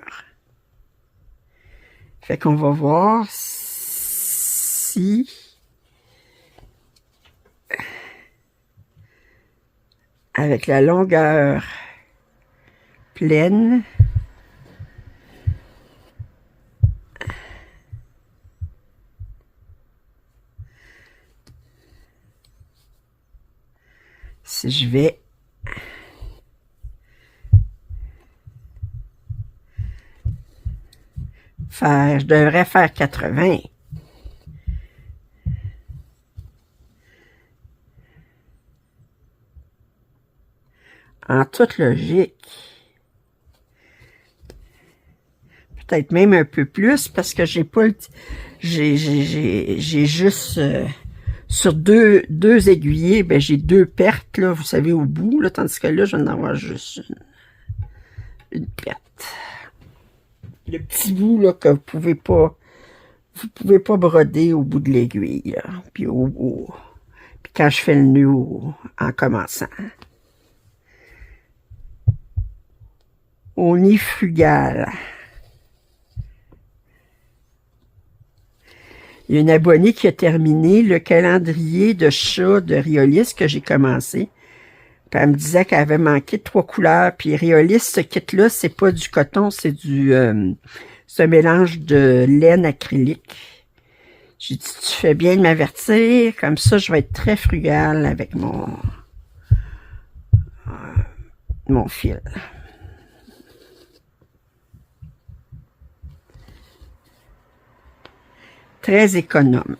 Fait qu'on va voir si... avec la longueur pleine, si je vais faire, je devrais faire 80. En toute logique. Peut-être même un peu plus parce que j'ai pas le... J'ai juste Sur deux aiguillés, ben, j'ai 2 pertes, là, vous savez, au bout, là, tandis que là, je vais en avoir juste une perte. Le petit bout, là, que vous pouvez pas broder au bout de l'aiguille, là. Puis puis quand je fais le nœud en commençant. Au nid frugal. Il y a une abonnée qui a terminé le calendrier de chat de Riolis que j'ai commencé. Puis elle me disait qu'elle avait manqué de 3 couleurs. Puis Riolis, ce kit-là, c'est pas du coton, c'est c'est un mélange de laine acrylique. J'ai dit, tu fais bien de m'avertir, comme ça je vais être très frugale avec mon fil. Très économe.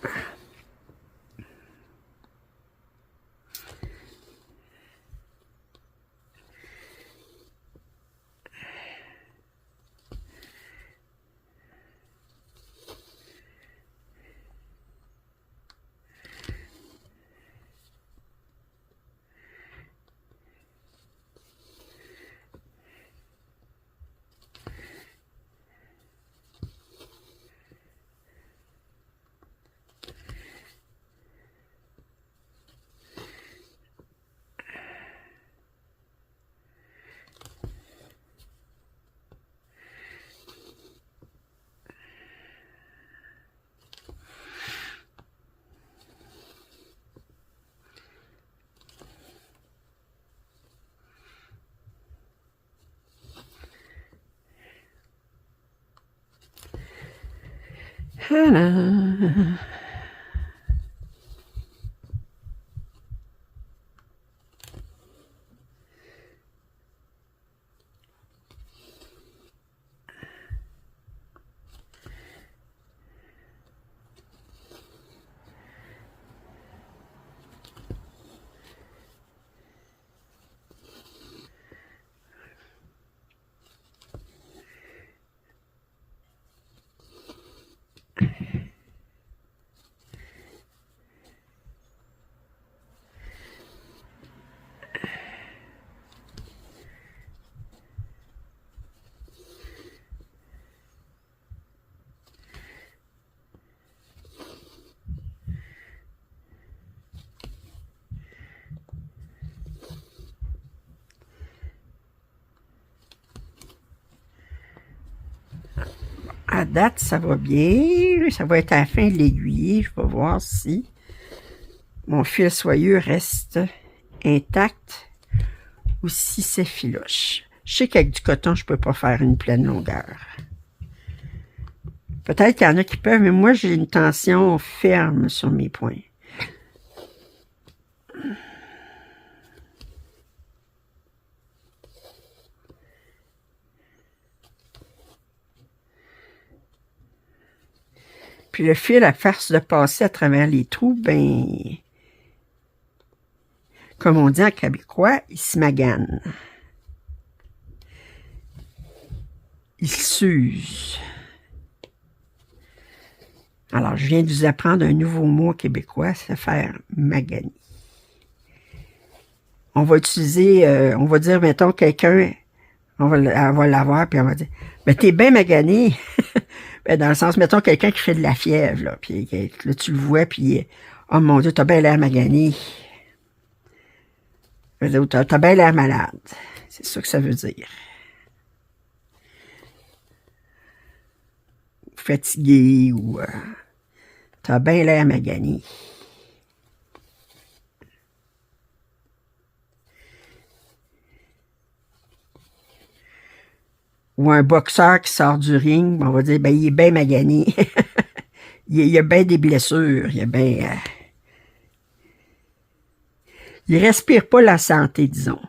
Voilà. À date, ça va bien. Ça va être à la fin de l'aiguille. Je vais voir si mon fil soyeux reste intact ou si c'est filoche. Je sais qu'avec du coton, je peux pas faire une pleine longueur. Peut-être qu'il y en a qui peuvent, mais moi, j'ai une tension ferme sur mes points. Puis le fil, à force de passer à travers les trous, ben, comme on dit en québécois, il se magane. Il s'use. Alors, je viens de vous apprendre un nouveau mot québécois, c'est faire maganer. On va utiliser, on va dire, mettons, quelqu'un, on va l'avoir, puis on va dire, ben, t'es bien magané. Ben, dans le sens, mettons, quelqu'un qui fait de la fièvre, là, puis là, tu le vois, puis, oh mon Dieu, t'as bien l'air magané. T'as bien l'air malade. C'est ça que ça veut dire. Fatigué ou t'as bien l'air magané. Ou un boxeur qui sort du ring, on va dire, ben, il est bien magané. il a bien des blessures, il a bien... il respire pas la santé, disons.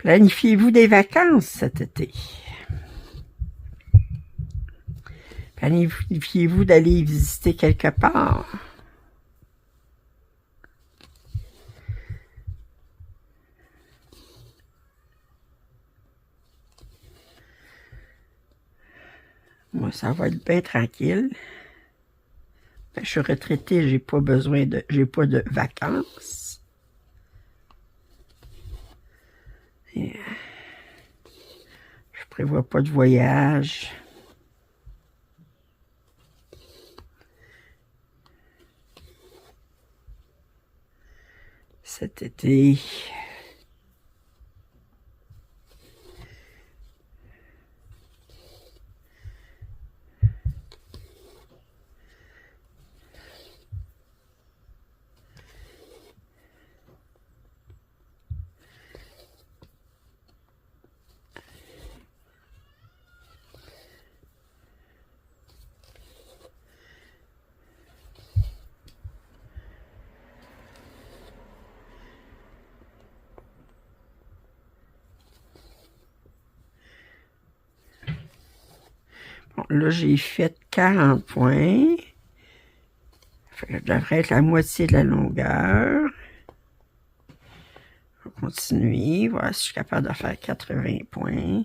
Planifiez-vous des vacances cet été? Planifiez-vous d'aller visiter quelque part? Moi, ça va être bien tranquille. Ben, je suis retraité, j'ai pas de vacances. Et je prévois pas de voyage. Cet été. Bon, là, j'ai fait 40 points. Je devrais être la moitié de la longueur. Je vais continuer, voir si je suis capable de faire 80 points.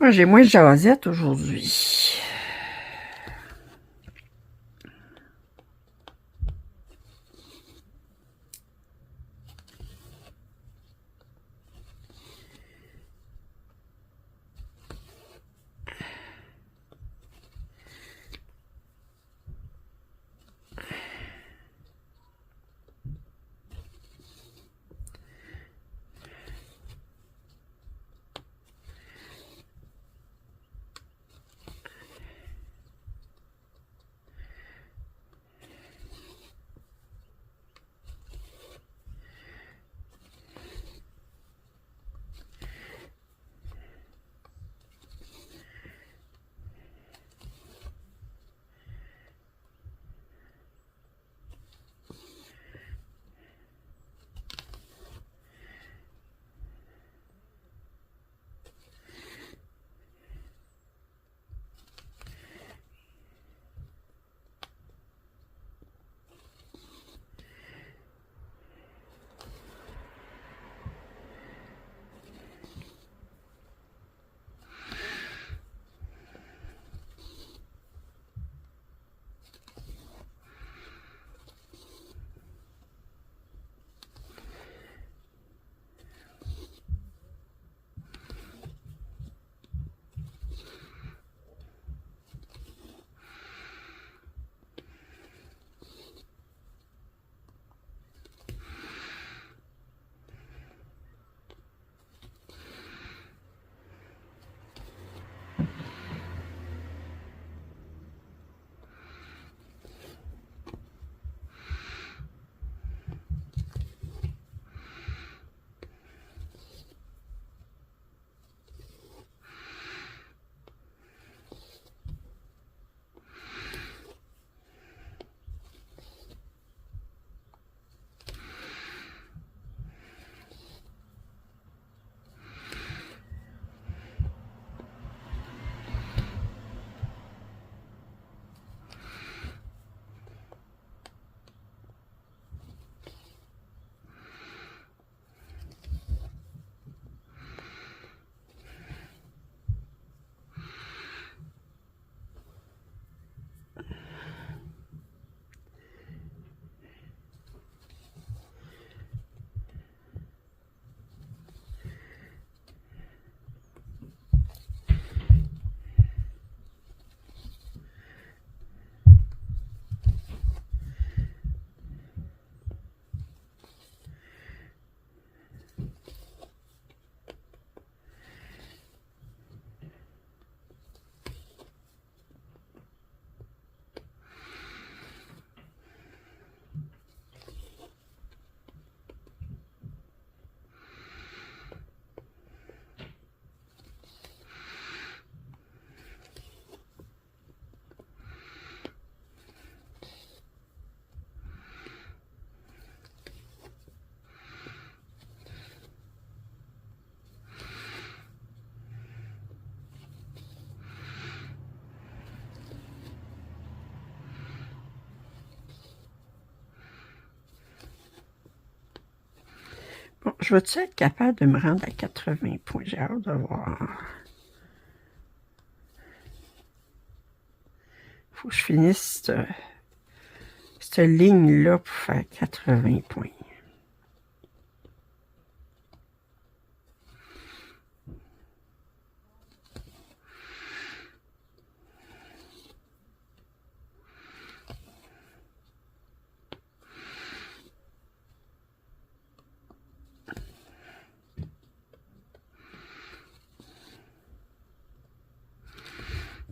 Moi, j'ai moins de jasette aujourd'hui. Je vais-tu être capable de me rendre à 80 points? J'ai hâte de voir. Faut que je finisse cette ligne-là pour faire 80 points.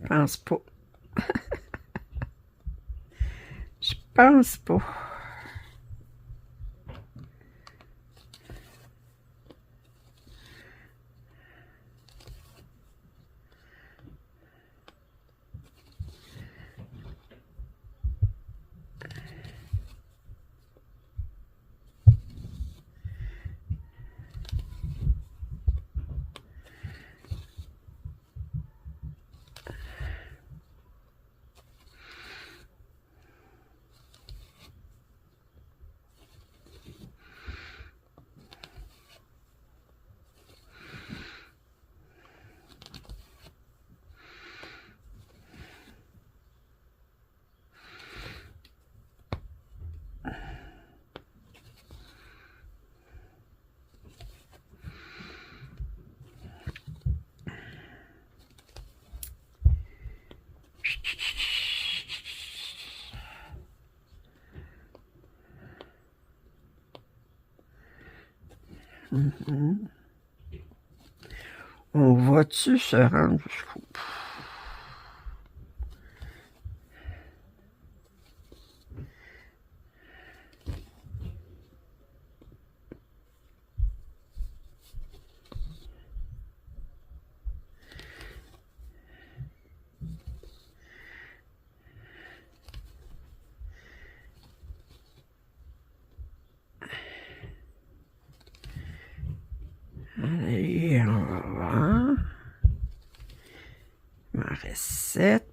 Je pense pas. Je pense pas. On va-tu se rendre jusqu'au bout? Allez, on va voir. Il m'en reste 7.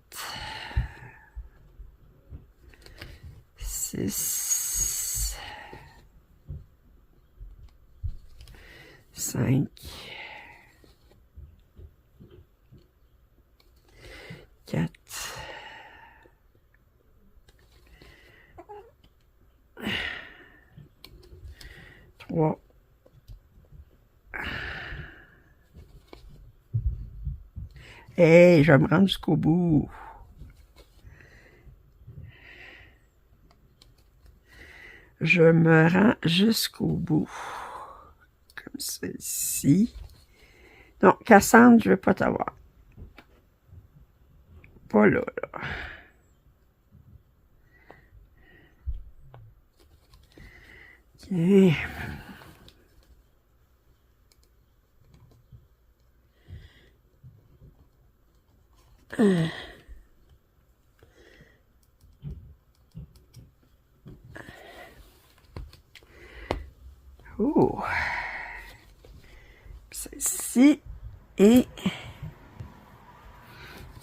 6. 5. 4. 3. Hey, je vais me rendre jusqu'au bout. Je me rends jusqu'au bout. Comme ceci. Non, Cassandre, je ne vais pas t'avoir. Pas là, là. Okay. Oh. Ceci et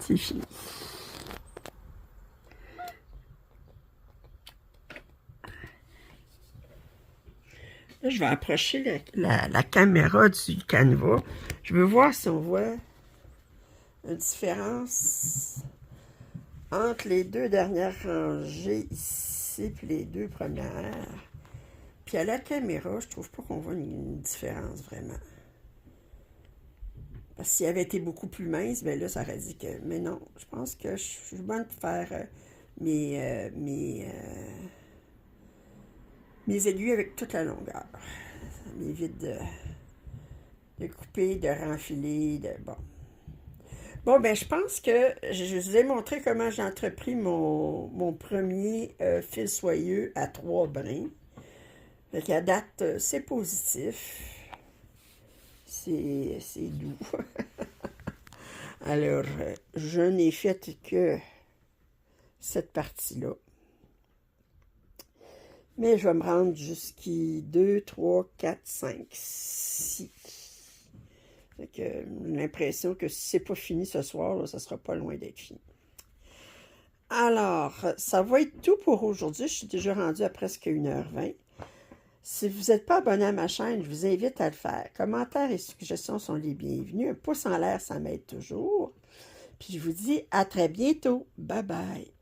c'est fini. Là, je vais approcher la caméra du canevas. Je veux voir si on voit une différence entre les deux dernières rangées ici puis les deux premières. Puis à la caméra, je trouve pas qu'on voit une différence vraiment. Parce que s'il avait été beaucoup plus mince, ben là, ça aurait dit que... Mais non, je pense que je suis bonne pour faire mes aiguilles avec toute la longueur. Ça m'évite de couper, de renfiler, de... Bon. Bon, ben je pense que je vous ai montré comment j'ai entrepris mon premier fil soyeux à 3 brins. Fait qu'à date, c'est positif. C'est doux. Alors, je n'ai fait que cette partie-là. Mais je vais me rendre jusqu'à 2, 3, 4, 5, 6. Fait que j'ai l'impression que si c'est pas fini ce soir, là, ça sera pas loin d'être fini. Alors, ça va être tout pour aujourd'hui. Je suis déjà rendue à presque 1h20. Si vous n'êtes pas abonné à ma chaîne, je vous invite à le faire. Commentaires et suggestions sont les bienvenus. Un pouce en l'air, ça m'aide toujours. Puis je vous dis à très bientôt. Bye bye.